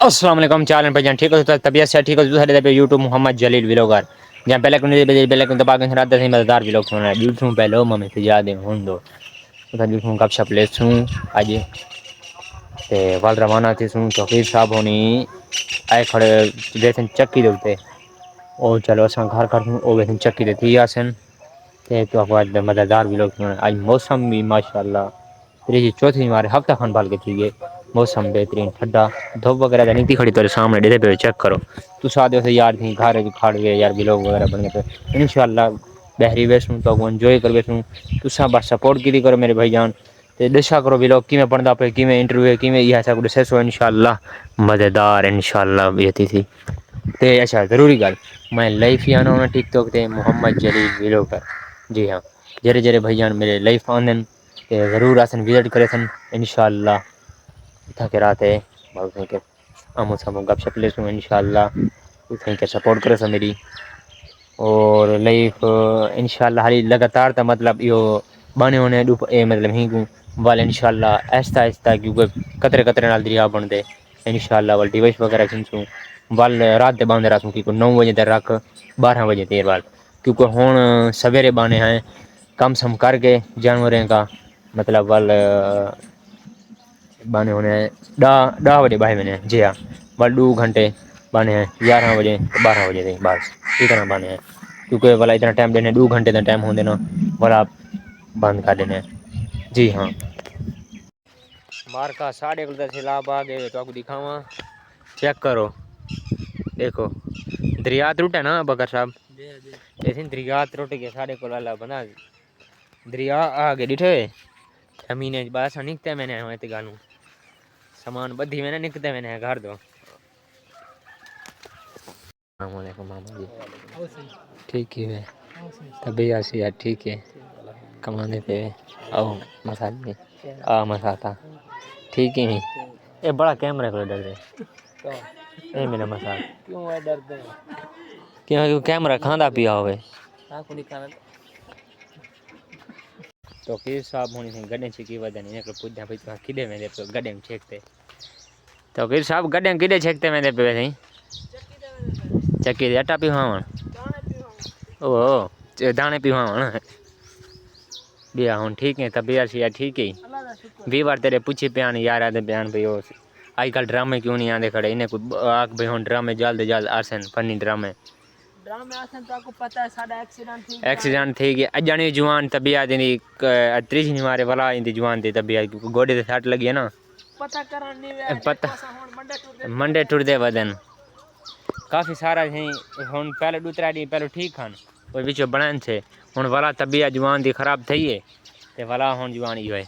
السلام علیکم چالن بھائی جان ٹھیک ہو طبیعت سے ٹھیک ہو سارے پہ یوٹیوب محمد جلیل ویلوگر جہاں پہلے دبا کے رات سے مزیدار ویلوگ سننا یوٹیوب پہلے ممی سے یاد ہوں دو گپ شپ لے سوں اج ول روانہ تھی سوں توقیر صاحب ہونی آئے کھڑے ویسن چکی دے او چلو اساں گھر کر او ویسن چکی دے تھی آسن تو مزیدار ویلوگ آج موسم بھی ماشاء اللہ تیری چوتھی مارے ہفتہ کھنڈ بال کے تھی یہ موسم بہترین ٹھنڈا دھوپ وغیرہ نہیں کھڑی تو سامنے ڈے پہ چیک کرو تو ساتھ یار تھی گھر کھاڑ گئے یار ویلوگ وغیرہ بن گئے ان شاء اللہ بحری ویسوں تو انجوائے کر ویسوں تساں بس سپورٹ کی کرو میرے بھائی جان دسا کرو ویلوگ کیویں بندا پے کیویں انٹرویو کیویں یہ سب ڈسیسو ان شاء اللہ مزیدار ان شاء اللہ بیتی تھی تے اچھا ضروری گل میں لائف ہی آنا ہونا ٹک ٹاک تے محمد جلیل ویلوگر جی ہاں جڑے جڑے بھائی جان میرے لائف آندن کہ ضرور آسن وزٹ کرے سن ان شاء اللہ تھا کہ رات ہے بہت امو سامو گپ شپ لے سوں ان شاء اللہ تھینک سپورٹ کرے سا میری اور لائف ان شاء اللہ حالی لگاتار تا مطلب یہ بانے ہونے مطلب ہی وال ان شاء اللہ آہستہ آہستہ کیونکہ قطرے قطرے نال دریا بن دے ان شاء اللہ ول ڈیوائس وغیرہ سنسوں ول رات دے باندھ رکھوں کی 9 بجے تک رکھ 12 بجے دیر بعد کیونکہ ہن سویرے بانے ہیں کم سم کر کے جانوریں کا مطلب ول بانے ہونے ڈا بجے باہے میں جی ہاں ب 2 گھنٹے بانے ہیں 11 بجے 12 بجے تھی بس اتنا بانے ہیں کیونکہ والا اتنا ٹائم دینے 2 گھنٹے کا ٹائم ہو دینا والا بند کر دینے جی ہاں مارکا ساڑھے کو سیلاب آ گئے تو آپ کو دکھاواں چیک کرو دیکھو دریا ٹوٹا ہے نا بکر صاحب ایسے دریا ٹوٹ گیا ساڑے کو لالا بنا دریا آگے ڈٹھے زمین باسا نکتا میں نے گالوں سامان بدھی میں نے نکتے میں نے گھر دو السلام علیکم ماما جی ٹھیک ہی ہے تبھی ایسی ہے ٹھیک ہے کمانے پہ او مسالے مساتا ٹھیک ہی نہیں یہ بڑا کیمرہ کو ڈر رہے اے میرا مسال کیوں ڈرتے کیوں کیمرہ کھاندا پیا ہوئے تو پھر صاحب ہونی تھی گڈے چکی ودانی پوچھا کھدے میں گڈے میں چھیکتے تو پھر صاحب گڈے کڈے چھیکتے میں پہ ویسے چکی دے آٹا پیواں او دانے پیواں بیا ہوں ٹھیک ہے طبیعت سی ٹھیک ہے بھی بار تیرے پوچھی پیان یار آدے بیان پہ آج کل ڈرامے کیوں نہیں آتے کھڑے انہیں کوئی آگ بھائی ہوں ڈرامے جلد جلد آسن فنی ڈرامے تو آپ کو پتا ہے ساڈا ایکسیڈنٹ تھی گیا اجانی جوان طبیعت تریش نہیں مارے والا جوان تھی طبیعت گوڈے سے سٹ لگی ہے نا پتہ منڈے ٹر دے بدن کافی سارا ہوں پہلے 2-3 دن پہلے ٹھیک کھان وہ بچ بنان سے ہوں والا طبیعت جوان دی خراب تھی ہے تے والا ہوں جوان ہی ہوئے